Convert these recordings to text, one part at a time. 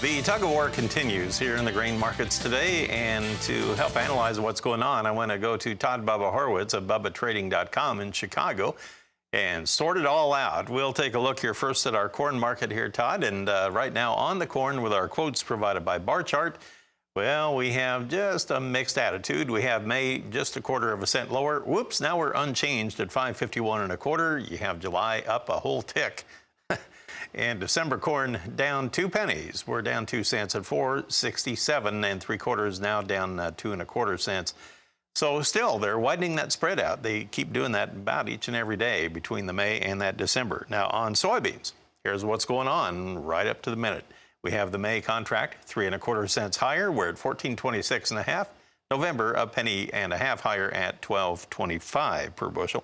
The tug-of-war continues here in the grain markets today, and to help analyze what's going on, I want to go to Todd Bubba Horowitz of BubbaTrading.com in Chicago and sort it all out. We'll take a look here first at our corn market here, Todd, and right now on the corn with our quotes provided by Bar Chart, well, we have just a mixed attitude. We have May just 1/4 cent lower. Whoops, now we're unchanged at 5.51 1/4. You have July up a whole tick. And December corn down 2 pennies. We're down 2 cents at 4.67 3/4, now down 2 1/4 cents. So still, they're widening that spread out. They keep doing that about each and every day between the May and that December. Now on soybeans, here's what's going on right up to the minute. We have the May contract 3 1/4 cents higher. We're at 14.26 1/2. November a penny and a half higher at 12.25 per bushel.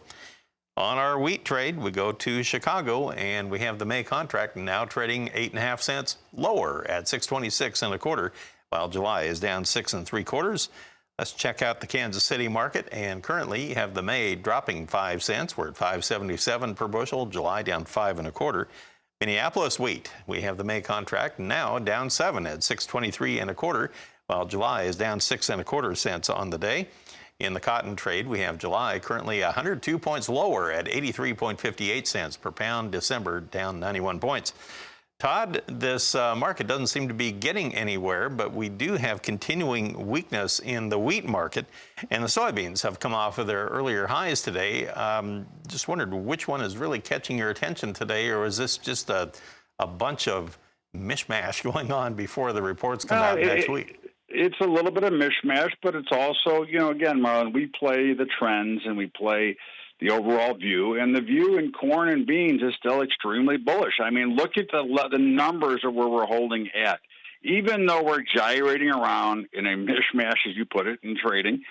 On our wheat trade, we go to Chicago, and we have the May contract now trading 8.5 cents lower at 6.26 1/4, while July is down 6 3/4. Let's check out the Kansas City market, and currently you have the May dropping 5 cents. We're at 5.77 per bushel. July down 5 1/4. Minneapolis wheat, we have the May contract now down 7 at 6.23 1/4, while July is down 6 1/4 cents on the day. In the cotton trade, we have July currently 102 points lower at 83.58 cents per pound. December down 91 points. Todd, this market doesn't seem to be getting anywhere, but we do have continuing weakness in the wheat market, and the soybeans have come off of their earlier highs today. Just wondered which one is really catching your attention today, or is this just a bunch of mishmash going on before the reports come out next week? It's a little bit of mishmash, but it's also, again, Marlon, we play the trends and we play the overall view, and the view in corn and beans is still extremely bullish. I mean, look at the numbers of where we're holding at. Even though we're gyrating around in a mishmash, as you put it, in trading,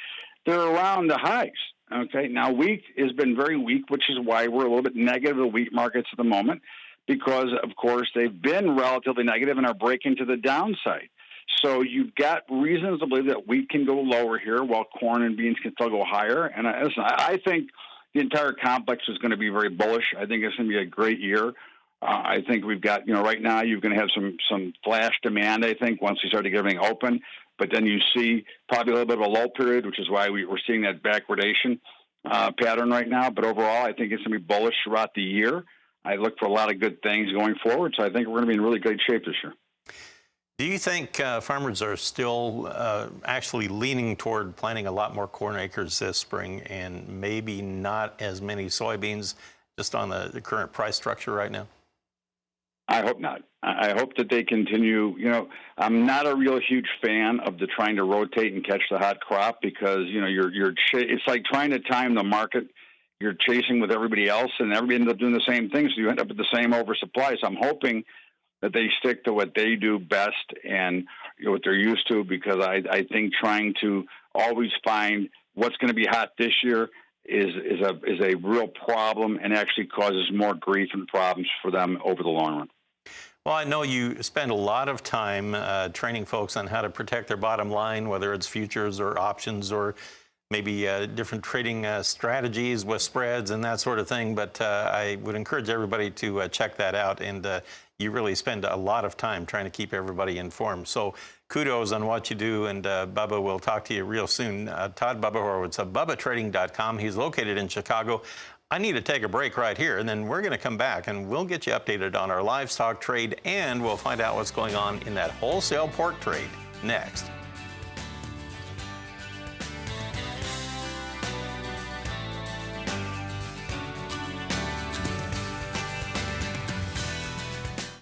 they're around the highs. Okay, now wheat has been very weak, which is why we're a little bit negative of wheat markets at the moment, because, of course, they've been relatively negative and are breaking to the downside. So you've got reasons to believe that wheat can go lower here while corn and beans can still go higher. And I think the entire complex is going to be very bullish. I think it's going to be a great year. I think we've got, right now you're going to have some flash demand, I think, once we start to get everything open. But then you see probably a little bit of a lull period, which is why we're seeing that backwardation pattern right now. But overall, I think it's going to be bullish throughout the year. I look for a lot of good things going forward. So I think we're going to be in really good shape this year. Do you think farmers are still actually leaning toward planting a lot more corn acres this spring and maybe not as many soybeans, just on the current price structure right now? I hope not. I hope that they continue. I'm not a real huge fan of the trying to rotate and catch the hot crop, because it's like trying to time the market. You're chasing with everybody else, and everybody ends up doing the same thing, so you end up with the same oversupply. So I'm hoping that they stick to what they do best and what they're used to, because I think trying to always find what's going to be hot this year is a real problem, and actually causes more grief and problems for them over the long run. Well, I know you spend a lot of time training folks on how to protect their bottom line, whether it's futures or options or maybe different trading strategies with spreads and that sort of thing. But I would encourage everybody to check that out. And you really spend a lot of time trying to keep everybody informed. So kudos on what you do. And Bubba, we'll talk to you real soon. Todd Bubba Horowitz of BubbaTrading.com. He's located in Chicago. I need to take a break right here, and then we're going to come back and we'll get you updated on our livestock trade, and we'll find out what's going on in that wholesale pork trade next.